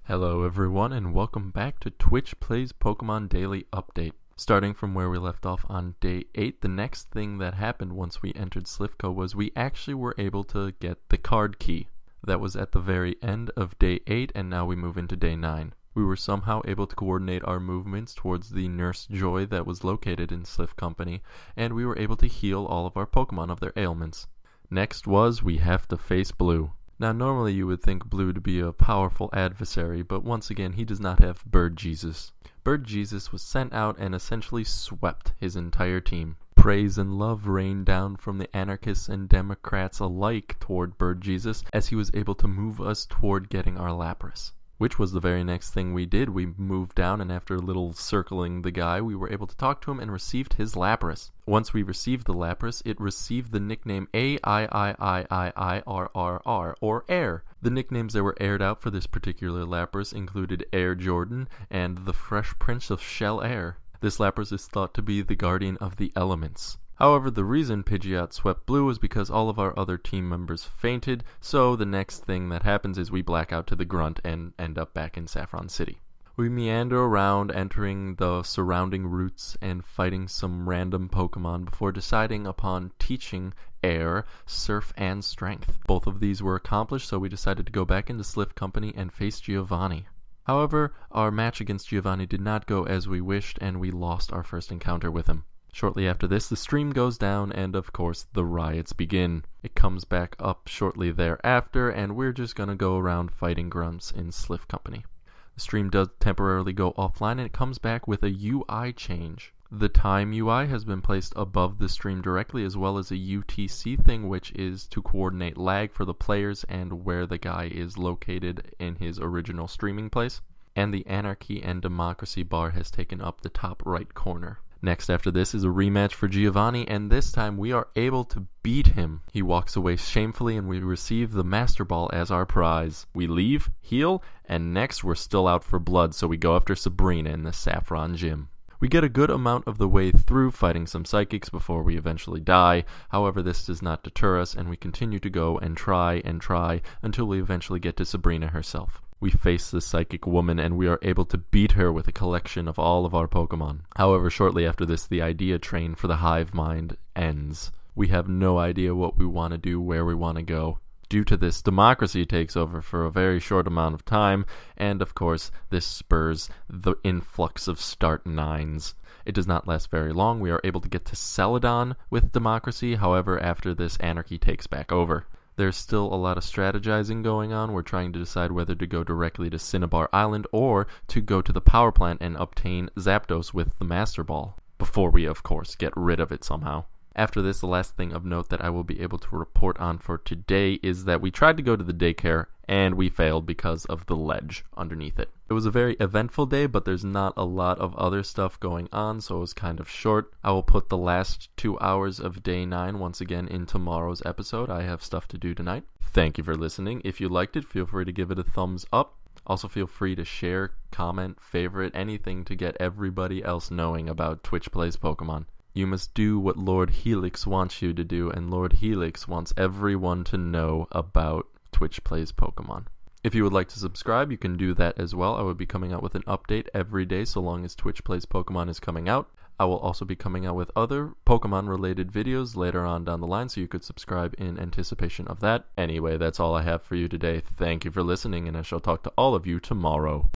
Hello everyone and welcome back to Twitch Plays Pokemon Daily Update. Starting from where we left off on day 8, the next thing that happened once we entered Slivko was we actually were able to get the card key. That was at the very end of day 8 and now we move into day 9. We were somehow able to coordinate our movements towards the Nurse Joy that was located in Sliv Company, and we were able to heal all of our Pokemon of their ailments. Next was we have to face Blue. Now normally you would think Blue to be a powerful adversary, but once again he does not have Bird Jesus. Bird Jesus was sent out and essentially swept his entire team. Praise and love rained down from the anarchists and Democrats alike toward Bird Jesus as he was able to move us toward getting our Lapras. Which was the very next thing we did. We moved down and after a little circling the guy, we were able to talk to him and received his Lapras. Once we received the Lapras, it received the nickname AIIIIIRRR, or Air. The nicknames that were aired out for this particular Lapras included Air Jordan and the Fresh Prince of Shell Air. This Lapras is thought to be the guardian of the elements. However, the reason Pidgeot swept Blue was because all of our other team members fainted, so the next thing that happens is we black out to the grunt and end up back in Saffron City. We meander around, entering the surrounding routes and fighting some random Pokemon before deciding upon teaching Air, Surf, and Strength. Both of these were accomplished, so we decided to go back into Sliv Company and face Giovanni. However, our match against Giovanni did not go as we wished, and we lost our first encounter with him. Shortly after this, the stream goes down and, of course, the riots begin. It comes back up shortly thereafter, and we're just gonna go around fighting grunts in Sliv Company. The stream does temporarily go offline, and it comes back with a UI change. The time UI has been placed above the stream directly, as well as a UTC thing, which is to coordinate lag for the players and where the guy is located in his original streaming place. And the Anarchy and Democracy bar has taken up the top right corner. Next after this is a rematch for Giovanni, and this time we are able to beat him. He walks away shamefully and we receive the Master Ball as our prize. We leave, heal, and next we're still out for blood, so we go after Sabrina in the Saffron Gym. We get a good amount of the way through fighting some psychics before we eventually die. However, this does not deter us and we continue to go and try until we eventually get to Sabrina herself. We face the psychic woman and we are able to beat her with a collection of all of our Pokemon. However, shortly after this, the idea train for the hive mind ends. We have no idea what we want to do, where we want to go. Due to this, Democracy takes over for a very short amount of time, and of course, this spurs the influx of Start 9s. It does not last very long. We are able to get to Celadon with Democracy, however, after this, Anarchy takes back over. There's still a lot of strategizing going on. We're trying to decide whether to go directly to Cinnabar Island or to go to the power plant and obtain Zapdos with the Master Ball, before we, of course, get rid of it somehow. After this, the last thing of note that I will be able to report on for today is that we tried to go to the daycare and we failed because of the ledge underneath it. It was a very eventful day, but there's not a lot of other stuff going on, so it was kind of short. I will put the last 2 hours of day 9 once again in tomorrow's episode. I have stuff to do tonight. Thank you for listening. If you liked it, feel free to give it a thumbs up. Also feel free to share, comment, favorite, anything to get everybody else knowing about Twitch Plays Pokemon. You must do what Lord Helix wants you to do, and Lord Helix wants everyone to know about Twitch Plays Pokemon. If you would like to subscribe, you can do that as well. I will be coming out with an update every day so long as Twitch Plays Pokemon is coming out. I will also be coming out with other Pokemon-related videos later on down the line, so you could subscribe in anticipation of that. Anyway, that's all I have for you today. Thank you for listening, and I shall talk to all of you tomorrow.